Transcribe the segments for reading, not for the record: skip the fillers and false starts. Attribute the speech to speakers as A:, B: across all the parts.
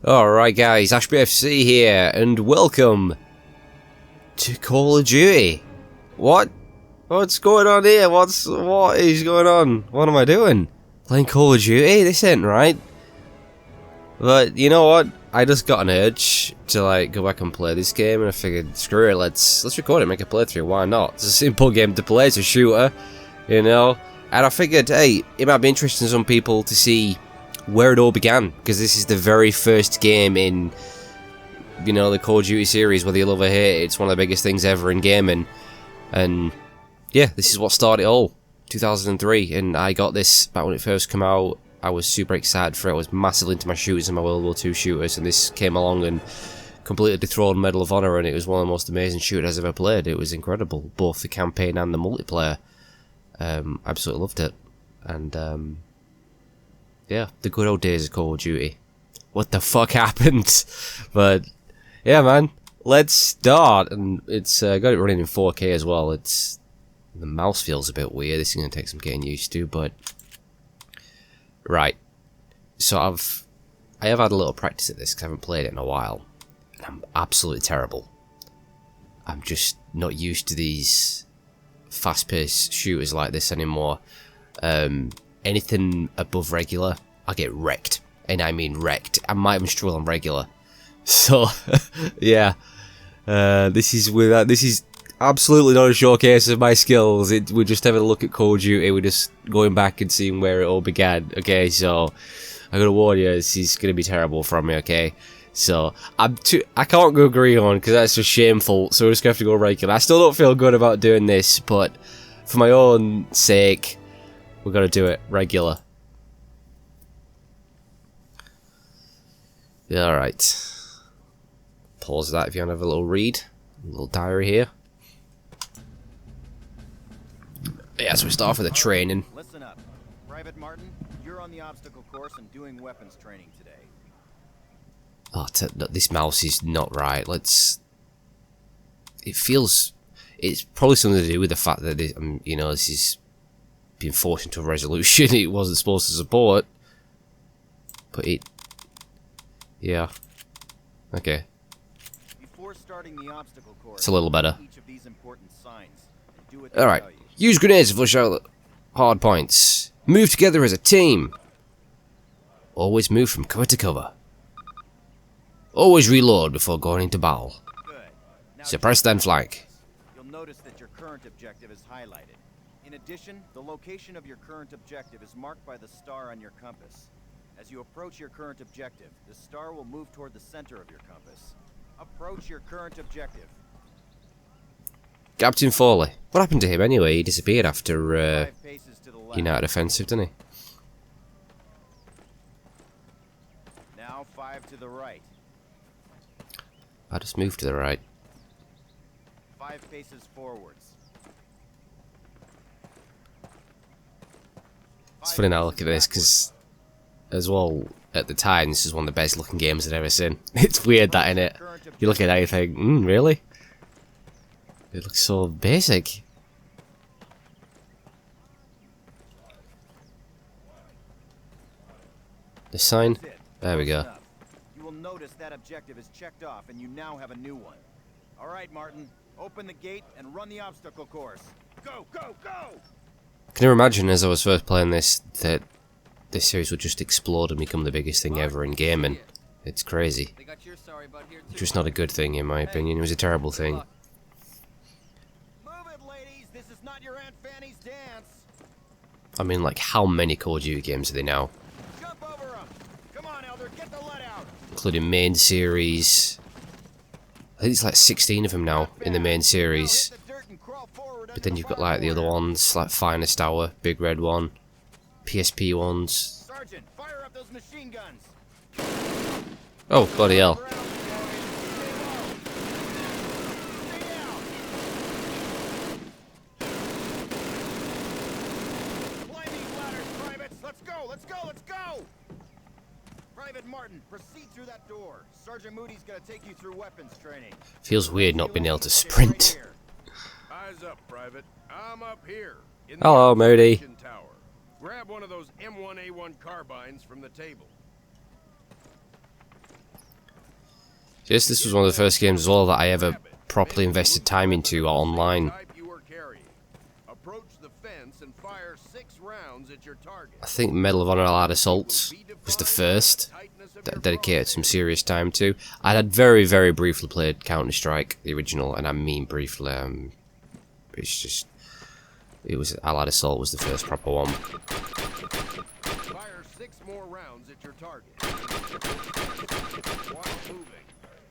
A: Alright guys, Ashbfc here, and welcome to Call of Duty. What? What's going on here? What is going on? What am I doing? Playing Call of Duty? This ain't right. But you know what? I just got an urge to go back and play this game, and I figured, screw it, let's record it, make a playthrough. Why not? It's a simple game to play. It's a shooter, you know. And I figured, hey, it might be interesting to some people to see where it all began, because this is the very first game in, you know, the Call of Duty series. Whether you love or hate it, it's one of the biggest things ever in gaming. And yeah, this is what started it all. 2003, and I got this back when it first came out. I was super excited for it. I was massively into my shooters and my World War II shooters, and this came along and completely dethroned Medal of Honor, and it was one of the most amazing shooters I've ever played. It was incredible, both the campaign and the multiplayer. Absolutely loved it. And yeah, the good old days of Call of Duty. What the fuck happened? But yeah, man, let's start. And it's got it running in 4K as well. It's the mouse feels a bit weird. This is gonna take some getting used to, but right. So I have had a little practice at this because I haven't played it in a while, and I'm absolutely terrible. I'm just not used to these fast-paced shooters like this anymore. Anything above regular, I get wrecked, and I mean wrecked. I might even struggle on regular. So yeah, this is absolutely not a showcase of my skills. We're just having a look at Call of Duty. We're just going back and seeing where it all began. Okay, so I gotta warn you, this is gonna be terrible from me. Okay, so I can't go green on because that's just shameful. So we're just gonna have to go regular. I still don't feel good about doing this, but for my own sake, we're gonna do it regular. Yeah, alright. Pause that if you want to have a little read. A little diary here. Yeah, so we start off with the training.
B: Listen up. Private Martin, you're on the obstacle course and doing weapons training today.
A: Oh, this mouse is not right. It feels... It's probably something to do with the fact that, you know, this is being forced into a resolution it wasn't supposed to support. But it... Yeah. Okay.
B: Before starting the obstacle course,
A: it's a little better.
B: each of these important signs and do what they
A: Alright.
B: tell you.
A: Use grenades to flush out hard points. Move together as a team. Always move from cover to cover. Always reload before going into battle.
B: Good. Now
A: Suppress then flank.
B: you'll notice that your current objective is highlighted. In addition, the location of your current objective is marked by the star on your compass. As you approach your current objective, the star will move toward the center of your compass. Approach your current objective.
A: Captain Foley. What happened to him anyway? He disappeared after
B: 5 paces to the left.
A: United Offensive, didn't he?
B: Now 5 to the right.
A: I just moved to the right.
B: 5 paces forwards.
A: It's funny now, look at this, because as well, at the time, this is one of the best looking games I've ever seen. It's weird that, innit? You look at that, you think, really? It looks so basic. The sign? There we go.
B: You will notice that objective is checked off and you now have a new one. All right, Martin, open the gate and run the obstacle course. Go, go, go!
A: Can you imagine, as I was first playing this, that this series would just explode and become the biggest thing ever in gaming? It's crazy. It's just not a good thing, in my opinion. It was a terrible thing.
B: Move it, ladies. This is not your Aunt Fanny's dance.
A: I mean, like, how many Call of Duty games are there now?
B: Jump over 'em. Come on, Elder, get the lead out.
A: Including main series. I think it's like 16 of them now in the main series.
B: Hit the dirt and crawl forward
A: But then you've got like the other ones, like Finest Hour, Big Red one, PSP ones.
B: Sergeant, fire up those machine guns.
A: Oh, bloody hell.
B: Stay down. Climb these ladders, privates. Let's go, let's go, let's go. Private Martin, proceed through that door. Sergeant Moody's gonna take you through weapons training.
A: Feels weird not being able to sprint.
C: Eyes up, Private. I'm up here. In
A: Hello,
C: the
A: Moody.
C: observation tower. Grab one of those M1A1 carbines from the table.
A: Yes, this was one of the first games as well that I ever properly invested time into online.
C: Approach the fence and fire 6 rounds at your target.
A: I think Medal of Honor Allied Assault was the first that I dedicated some serious time to. I had very, very briefly played Counter-Strike, the original, and I mean briefly. It's just, it was Allied Assault was the first proper one.
C: Fire 6 more rounds at your target. While moving.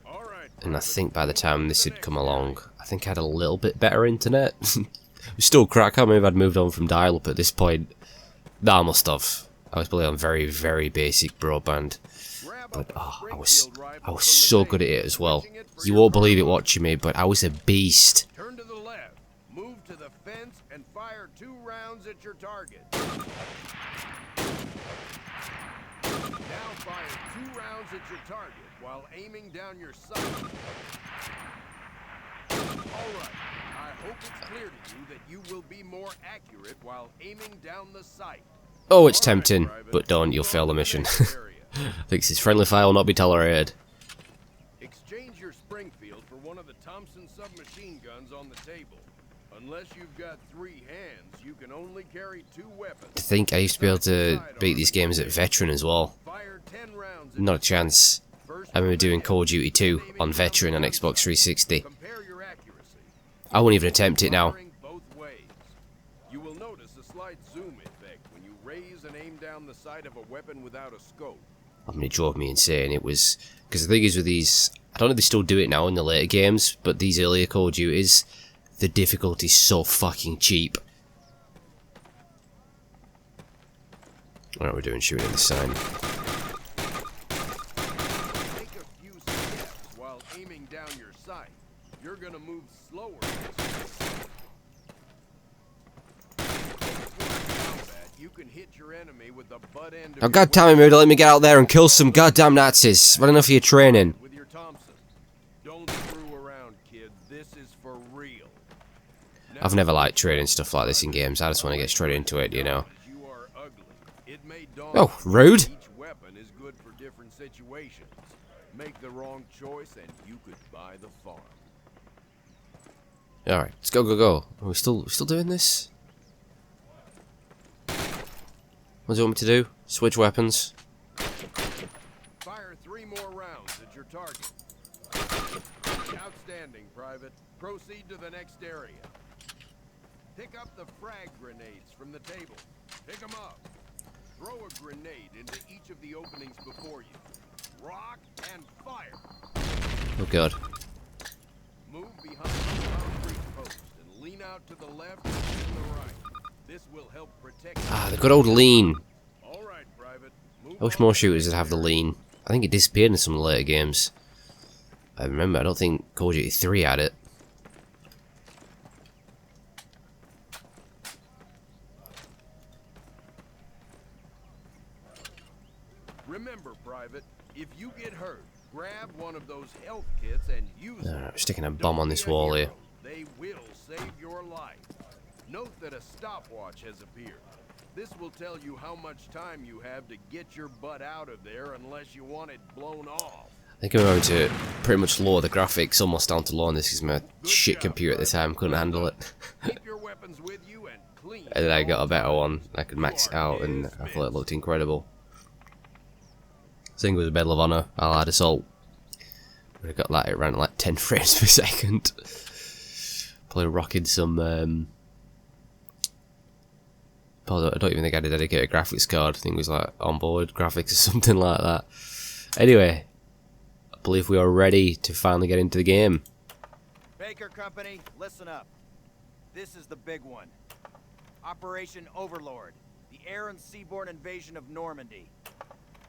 C: All right.
A: And I think by the time this had come along, I think I had a little bit better internet. It was still crap. I can't remember if I'd moved on from dial-up at this point. No, I must have. I was probably on very, very basic broadband. But I was so good at it as well. You won't believe it watching me, but I was a beast.
C: Turn to the left. Move to the fence and fire 2 rounds at your target. Now fire 2 rounds at your target while aiming down your sight. Alright, I hope it's clear to you that you will be more accurate while aiming down the sight.
A: Oh, it's tempting, but don't, you'll fail the mission. Thinks his friendly fire will not be tolerated.
C: Exchange your Springfield for one of the Thompson submachine guns on the table. Unless you've got 3 hands, you can only carry 2 weapons.
A: I think I used to be able to beat these games at Veteran as well.
C: Fire 10 rounds.
A: Not a chance. I remember doing Call of Duty 2 on Veteran on Xbox 360.
C: Compare your accuracy.
A: I won't even attempt it now.
C: Firing both ways. You will notice a slight zoom effect when you raise and aim down the sight of a weapon without a scope.
A: I mean, it drove me insane. It was... Because the thing is with these... I don't know if they still do it now in the later games, but these earlier Call of Duties, the difficulty's so fucking cheap. Alright, we're doing shooting at the sign.
C: Take a few steps while aiming down your sight. You're gonna move slower. You can hit your enemy with the butt end of
A: Oh, god damn it, Moody, let me get out there and kill some goddamn Nazis. I've had enough of your training.
C: with your Thompson. Don't screw around, kid. This is for real.
A: I've never liked training stuff like this in games. I just want to get straight into it, you know.
C: You are ugly. It may dawn
A: Oh, rude.
C: each weapon is good for different situations. Make the wrong choice and you could buy the farm.
A: Alright, let's go, go, go. Are we still doing this? What do you want me to do? Switch weapons?
C: Fire 3 more rounds at your target. Outstanding, Private. Proceed to the next area. Pick up the frag grenades from the table. Pick them up. Throw a grenade into each of the openings before you. Rock and fire.
A: Oh god.
C: Move behind the concrete post and lean out to the left and to the right. This will help protect you.
A: Ah, the good old lean.
C: All right, Private. Move
A: I wish
C: on
A: more
C: to
A: shooters
C: the
A: would have the
C: next
A: lean. I think it disappeared in some of the later games. I remember, I don't think Call of Duty 3 had it.
C: Remember, Private, if you get hurt, grab one of those health kits and use it.
A: We're sticking a bomb
C: Don't
A: on
C: be
A: this
C: a
A: wall
C: hero.
A: here.
C: They will save your life. Note that a stopwatch has appeared. This will tell you how much time you have to get your butt out of there unless you want it blown off.
A: I think I'm going to pretty much lower the graphics almost down to low on this because my
C: Good
A: shit
C: job,
A: computer at the time couldn't handle it.
C: Keep your weapons with you and clean.
A: And then I got a
C: all
A: better
C: times.
A: one. I could max it
C: You are
A: out and I thought it
C: dismissed.
A: looked incredible. Same with the Medal of Honor, Allied Assault. I got that at around like 10 frames per second. Probably rocking some probably, I don't even think I had a dedicated graphics card. I think it was like onboard graphics or something like that. Anyway, I believe we are ready to finally get into the game.
B: Baker Company, listen up. This is the big one. Operation Overlord, the air and seaborne invasion of Normandy.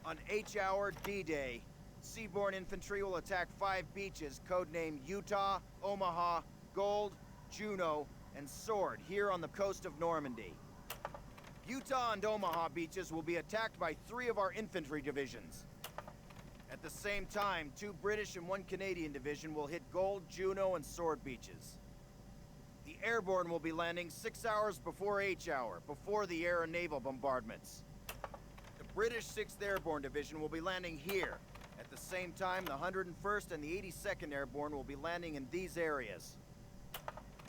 B: On H-Hour D-Day, seaborne infantry will attack 5 beaches codenamed Utah, Omaha, Gold, Juno, and Sword here on the coast of Normandy. Utah and Omaha beaches will be attacked by 3 of our infantry divisions. At the same time, 2 British and 1 Canadian division will hit Gold, Juno, and Sword beaches. The airborne will be landing 6 hours before H-Hour, before the air and naval bombardments. The British 6th Airborne Division will be landing here, at the same time, the 101st and the 82nd Airborne will be landing in these areas.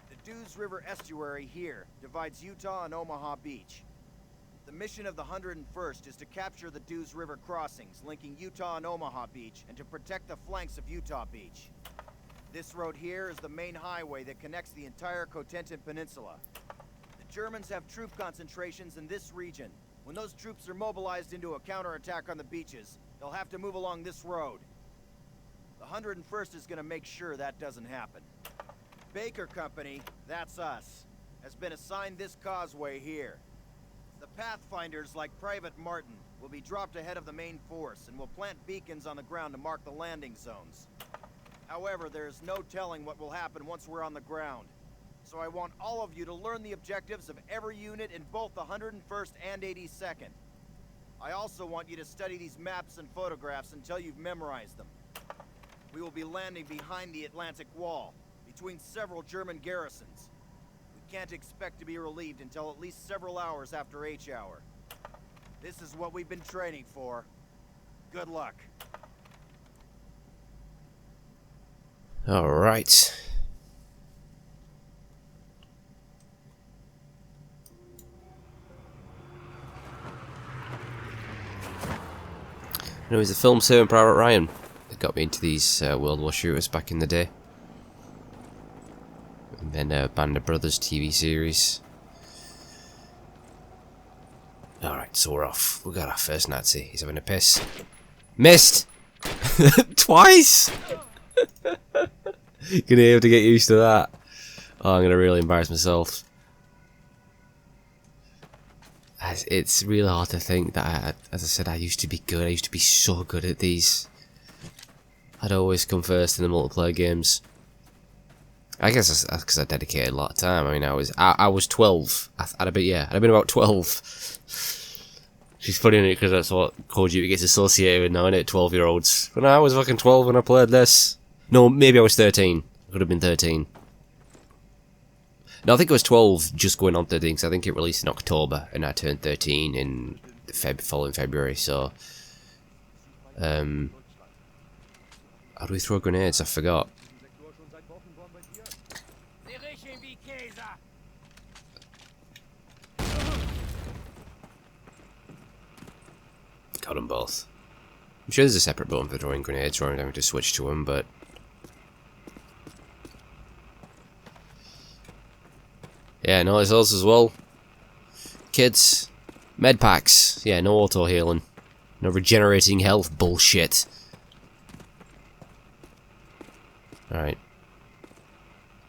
B: The Dews River estuary here divides Utah and Omaha Beach. The mission of the 101st is to capture the Dews River crossings linking Utah and Omaha Beach and to protect the flanks of Utah Beach. This road here is the main highway that connects the entire Cotentin Peninsula. The Germans have troop concentrations in this region. When those troops are mobilized into a counterattack on the beaches, they'll have to move along this road. The 101st is going to make sure that doesn't happen. Baker Company, that's us, has been assigned this causeway here. The Pathfinders, like Private Martin, will be dropped ahead of the main force and will plant beacons on the ground to mark the landing zones. However, there's no telling what will happen once we're on the ground. So I want all of you to learn the objectives of every unit in both the 101st and 82nd. I also want you to study these maps and photographs until you've memorized them. We will be landing behind the Atlantic Wall, between several German garrisons. We can't expect to be relieved until at least several hours after H-hour. This is what we've been training for. Good luck.
A: All right. It was the film Saving Private Ryan that got me into these World War shooters back in the day. And then Band of Brothers TV series. Alright, so we're off. We got our first Nazi. He's having a piss. Missed! Twice! Gonna have to get used to that. Oh, I'm gonna really embarrass myself. It's really hard to think that, as I said, I used to be good. I used to be so good at these. I'd always come first in the multiplayer games. I guess that's because I dedicated a lot of time. I mean, I was 12. I'd have been about 12. She's funny in it because that's what Call of Duty gets associated with now, innit? 12-year-olds. But no, I was fucking 12 when I played this. No, maybe I was 13. I could have been 13. No, I think it was 12 just going on 13 because I think it released in October and I turned 13 in the following February, so... how do we throw grenades? I forgot. Got them both. I'm sure there's a separate button for throwing grenades or I'm having to switch to them, but... Yeah, no, it's us as well. Kids. Med packs. Yeah, no auto healing. No regenerating health bullshit. Alright.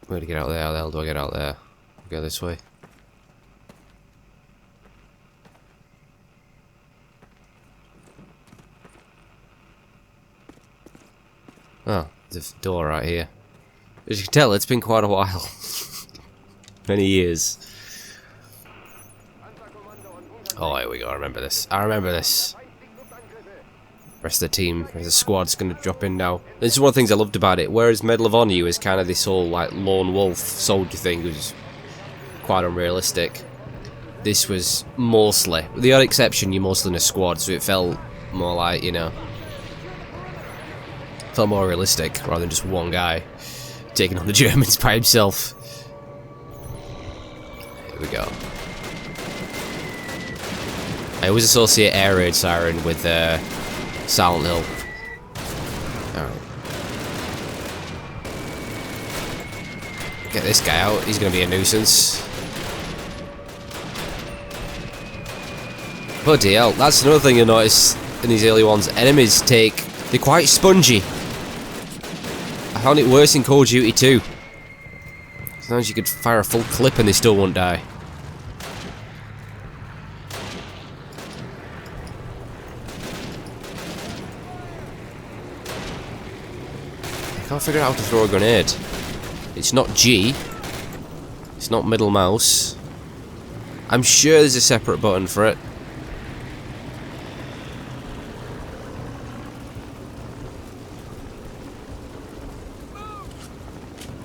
A: We're gonna get out there. How the hell do I get out there? Go this way. Oh, there's a door right here. As you can tell, it's been quite a while. Many years. Oh, here we go. I remember this. I remember this. Rest of the team, the squad's going to drop in now. This is one of the things I loved about it. Whereas Medal of Honor is kind of this whole like lone wolf soldier thing, was quite unrealistic. This was mostly, with the odd exception, you're mostly in a squad, so it felt more like, you know, felt more realistic rather than just one guy taking on the Germans by himself. Here we go. I always associate air raid siren with Silent Hill. Alright. Get this guy out, he's gonna be a nuisance. Bloody hell, that's another thing you'll notice in these early ones. Enemies they're quite spongy. I found it worse in Call of Duty 2. Sometimes you could fire a full clip and they still won't die. I can't figure out how to throw a grenade. It's not G. It's not middle mouse. I'm sure there's a separate button for it.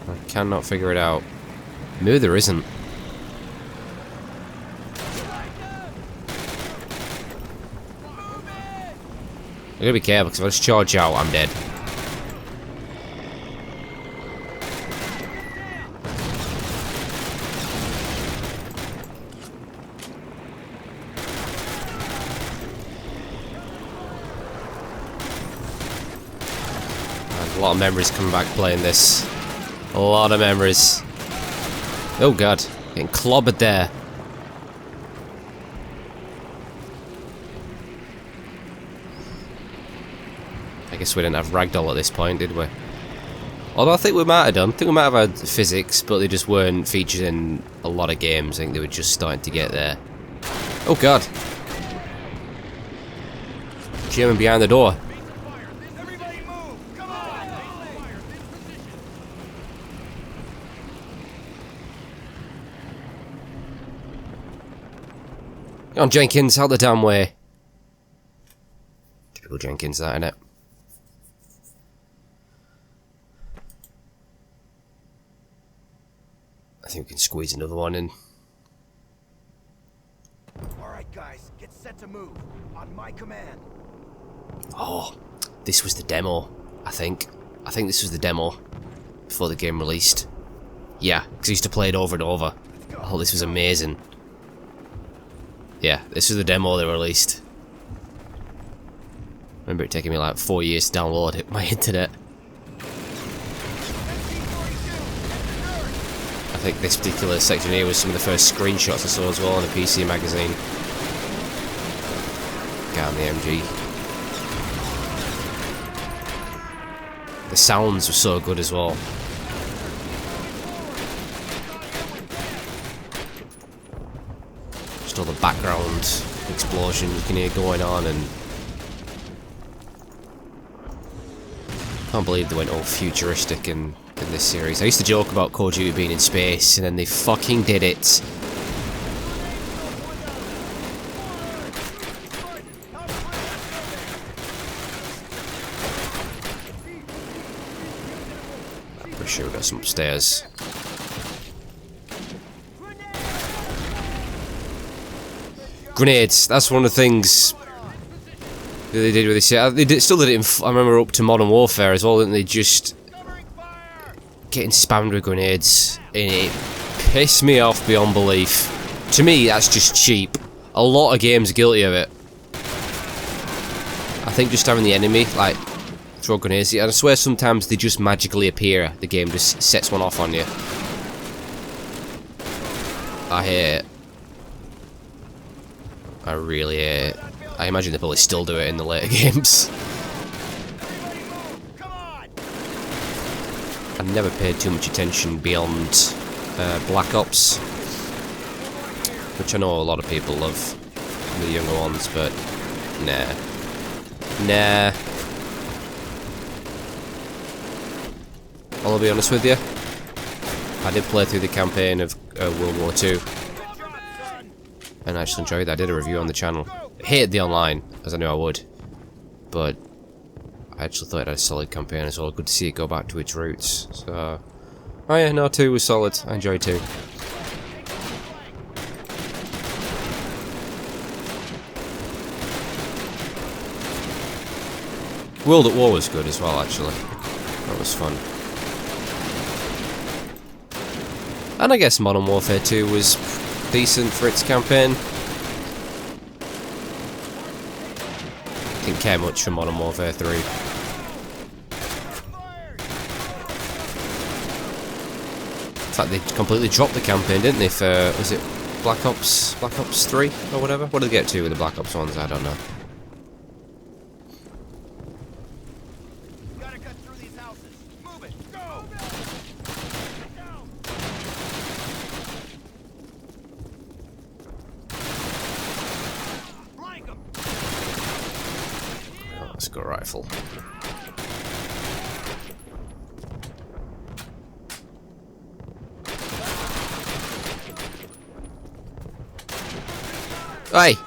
A: I cannot figure it out. Maybe there isn't. I gotta be careful because if I just charge out, I'm dead. A lot of memories coming back playing this. A lot of memories. Oh god, getting clobbered there. I guess we didn't have ragdoll at this point, did we? Although I think we might have done. I think we might have had physics, but they just weren't featured in a lot of games. I think they were just starting to get there. Oh god. German behind the door. Come on, Jenkins, out the damn way. Typical Jenkins, that, innit? I think we can squeeze another one in.
B: Alright guys, get set to move. On my command.
A: Oh, this was the demo, I think. I think this was the demo before the game released. Yeah, because I used to play it over and over. Oh, this was amazing. Yeah, this was the demo they released. I remember it taking me like 4 years to download it on my internet. I think this particular section here was some of the first screenshots I saw as well on a PC magazine. Get on the MG. The sounds were so good as well. Just all the background explosion you can hear going on, and I can't believe they went all futuristic in this series. I used to joke about Call of Duty being in space, and then they fucking did it. Pretty sure we got some upstairs. Grenades. That's one of the things that they did with this. They still did it in, I remember, up to Modern Warfare as well, didn't they? Just getting spammed with grenades, and it pissed me off beyond belief. To me, that's just cheap. A lot of games are guilty of it. I think just having the enemy, like, throw grenades, and I swear sometimes they just magically appear. The game just sets one off on you. I hate it. I really hate it. I imagine they probably still do it in the later games. I never paid too much attention beyond Black Ops, which I know a lot of people love, the younger ones, but nah. Nah. I'll be honest with you, I did play through the campaign of World War II, and I actually enjoyed that. I did a review on the channel. I hated the online, as I knew I would, but I actually thought it had a solid campaign as well. Good to see it go back to its roots. So, oh yeah, no, 2 was solid. I enjoyed 2. World at War was good as well, actually. That was fun. And I guess Modern Warfare 2 was decent for its campaign. Didn't care much for Modern Warfare 3. In fact, they completely dropped the campaign, didn't they, for, was it Black Ops 3 or whatever? What did they get to with the Black Ops ones? I don't know.
B: Gotta cut through these houses. Move it. Go. Blank 'em.
A: Oh, let's go rifle. Hey!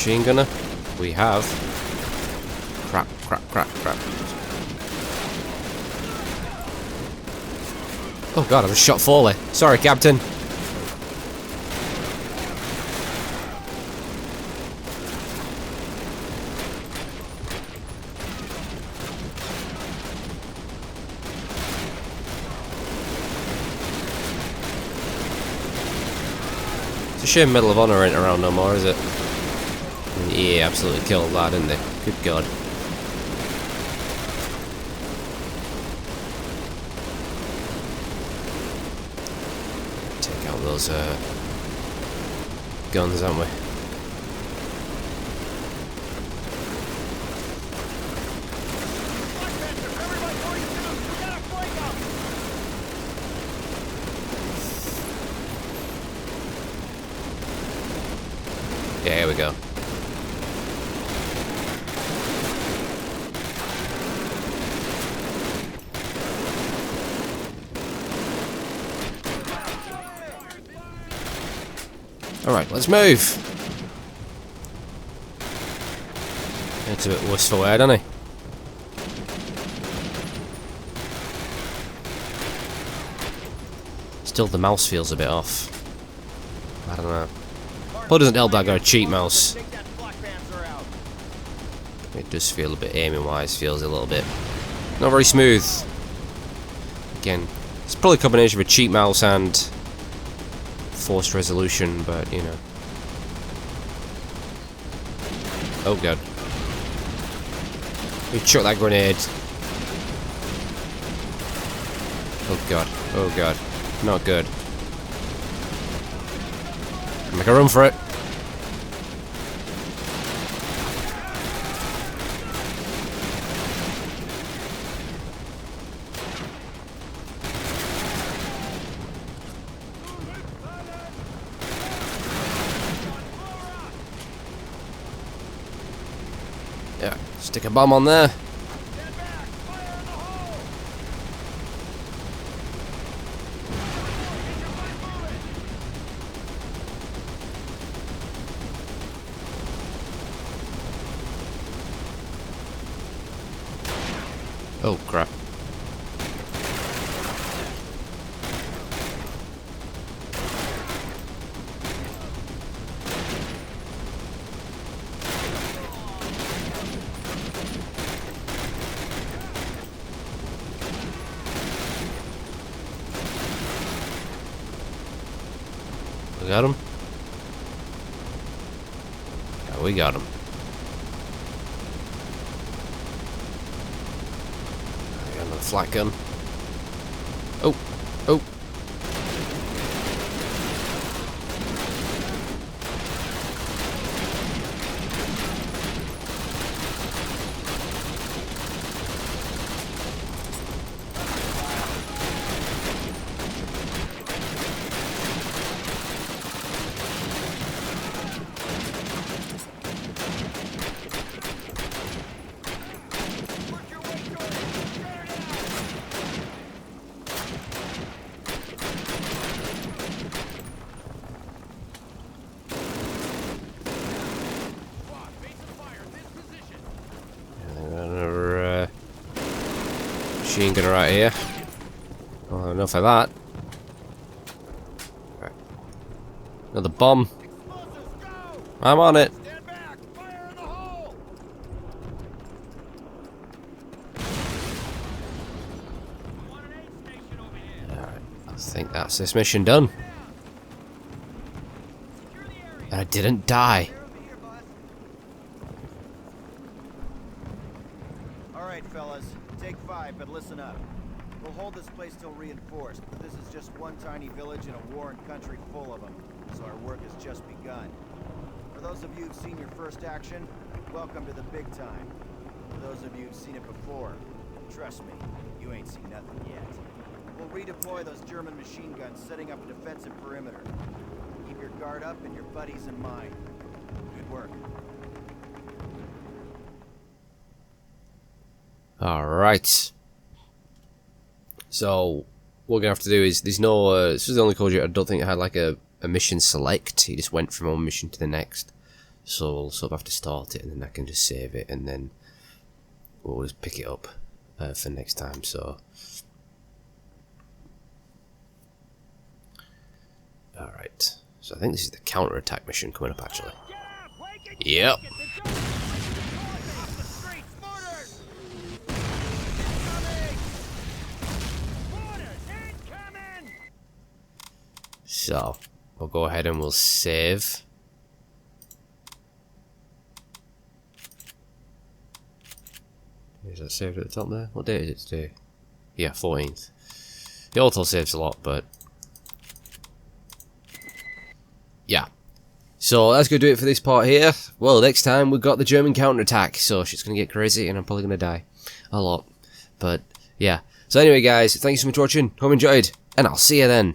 A: Machine gunner? We have. Crap, crap, crap, crap. Oh god, I just shot Foley. Sorry, Captain. It's a shame Medal of Honor ain't around no more, is it? I mean, EA absolutely killed that, didn't they? Good god. Take out those guns, haven't we? Yeah, here we go. Alright, let's move. It's a bit wistful there, doesn't he? Still, the mouse feels a bit off. I don't know. But it doesn't help that I got a cheap mouse. It does feel a bit aiming wise, feels a little bit not very smooth. Again, it's probably a combination of a cheap mouse and forced resolution, but you know. Oh god. He chucked that grenade. Oh god. Oh god. Not good. Make a run for it. Yeah, stick a bomb on there. Oh crap. We got him? Yeah, we got him. Another flat gun. Oh, oh. Machine gunner right here. Oh, enough of that. Right. Another bomb. I'm on it.
C: Stand back! Fire in the hole!
A: Alright, I think that's this mission done. And I didn't die.
B: Alright, fellas. Take 5, but listen up. We'll hold this place till reinforced, but this is just one tiny village in a warren country full of them, so our work has just begun. For those of you who've seen your first action, welcome to the big time. For those of you who've seen it before, trust me, you ain't seen nothing yet. We'll redeploy those German machine guns, setting up a defensive perimeter. Keep your guard up and your buddies in mind. Good work.
A: Alright. So, what we're going to have to do is, there's no, this is the only code I don't think it had like a mission select. He just went from one mission to the next. so we'll sort of have to start it, and then I can just save it, and then we'll just pick it up for next time. So alright, so I think this is the counter-attack mission coming up actually. Yep. So we'll go ahead and we'll save. Is that saved at the top there? What date is it today? Yeah, 14th. The auto saves a lot, but yeah. So that's going to do it for this part here. Well, next time we've got the German counterattack, so shit's going to get crazy and I'm probably going to die a lot. But yeah. So anyway guys, thank you so much for watching. Hope you enjoyed, and I'll see you then.